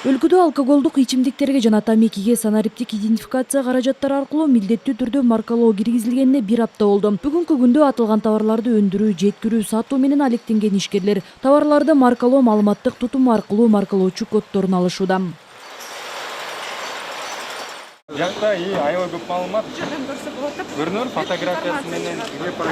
Өлкөдө алкоголдук ичимдиктерге жана тамекиге санариптик идентификация каражаттары аркылуу милдеттүү түрдө маркалоо киргизилгенине 1 апта болду. Бүгүнкү күндө аталган товарларды өндүрүү, жеткирүү, сатуу менен алектенген ишкерлер товарларды маркалоо маалыматтык тутуму аркылуу маркалоочу коддорун алышууда. Жакта аябай көп маалымат. Көрүнөр фотографиясы менен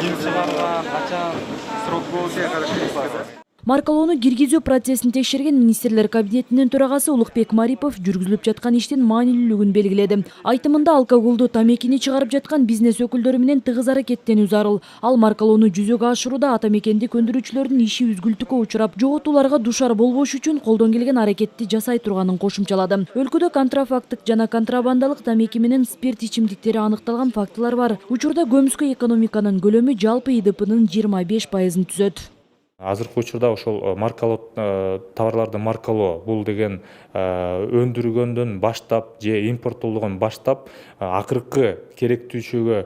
ким чыгарган, качан, срок болду. Маркалоону киргизүү процессин текшерген министрлер кабинетинин төрагасы Улукбек Марипов жүргүзүлүп жаткан иштин маанилүүлүгүн белгиледи. Айтымында алкоголду, тамекини чыгарып жаткан бизнес өкүлдөрү менен тыгыз аракеттенүү зарыл. Ал маркалоону жүзөгө ашырууда атамекендик өндүрүүчүлөрдүн иши үзгүлтүккө учурап, жоготууларга душар болбош үчүн колдон келген аракетти жасай турганын кошумчалады. Өлкөдө контрафакттык жана контрабандалык тамеки менен спирт ичимдиктери аныкталган фактылар бар. Учурда көмүскө экономиканын көлөмү жалпы ИДПнын 25%-ын түзөт. Азыркы учурда ошол маркалоо товарларды маркалоо бул деген өндүргөндөн баштап же импорттоодон баштап акыркы керектүүчүгө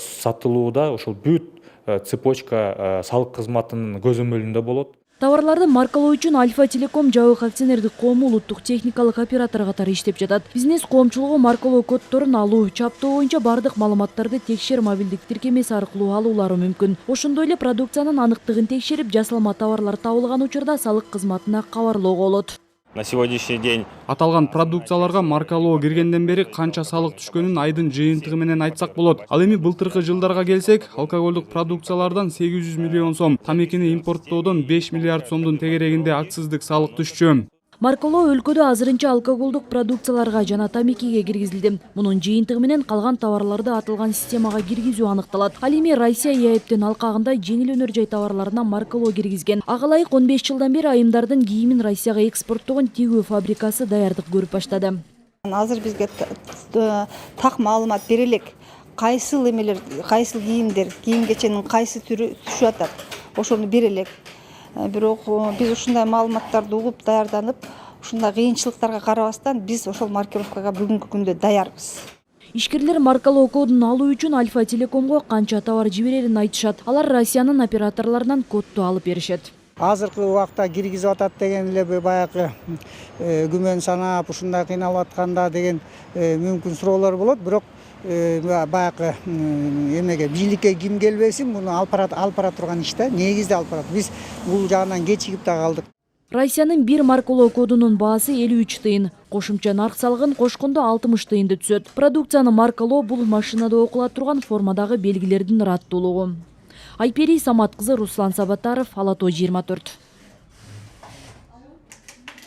сатылууда ошол бүт цепочка салык кызматынын көзөмөлүндө болот. Товарларды маркалоо үчүн Альфа Телеком жабык акционердик коому улуттук техникалык оператор катары иштеп жатат. Бизнес коомчулугу маркалоо коддорун алуу, чаптоо боюнча бардык маалыматтарды текшер мобилдик тиркемеси аркылуу алуулары мүмкүн. Ошондой эле продукциянын аныктыгын текшерип, жасалма товарлар табылган учурда салык кызматына кабарлоого болот. На сегодняшний день аталган продукцияларга маркалоо киргенден бери канча салык түшкөнүн айдын жыйынтыгы менен айтсак болот. Ал эми былтыркы жылдарга келсек, алкоголдук продукциялардан 800 миллион сом, тамекини импорттоодон 5 миллиард сомдун тегерегинде акциздик салык түшчү. Маркалоо өлкөдө азырынча алкоголдук продукцияларга жана тамекиге киргизилди. Мунун жыйынтыгы менен калган товарларды аталган системага киргизүү аныкталат. Ал эми Россия ЕАЭПтин алкагында жеңил өнөр жай товарларына маркалоо киргизген. Ага ылайык 15 жылдан бери айымдардын кийимин Россияга экспорттогон тигүү фабрикасы даярдык көрүп баштады. Азыр бизге так маалымат бере элек. Кайсыл эмелер, кайсыл кийимдер, кийим кеченин кайсы түрү түшүп атат. Ошону бере элек. Бирок биз ушундай маалыматтарды угуп даярданып, ушундай кыйынчылыктарга карабастан биз ошол маркировкага бүгүнкү күндө даярбыз. Ишкерлер маркалоо кодун алуу үчүн Альфа Телекомго канча товар жиберерин айтышат. Алар Россиянын операторлорунан кодду алып беришет. Азыркы убакта киргизип атат деген эле баягы күмөн санап ушундай кыйналып атканда деген мүмкүн суроолор болот. Бирок баягы эмеге бийликке ким келбесин муну алып бара турган иш да. Негизде алып барат. Биз бул жагынан кечигип да калдык. Россиянын бир маркалоо кодунун баасы 53 тыйын. Кошумча нарк салыгын кошкондо 60 тыйынды түзөт. Продукцияны маркалоо бул машинада окула турган формадагы белгилердин ыраттуулугу. Айпери Самат кызы, Руслан Сабатаров, Ала Тоо 24.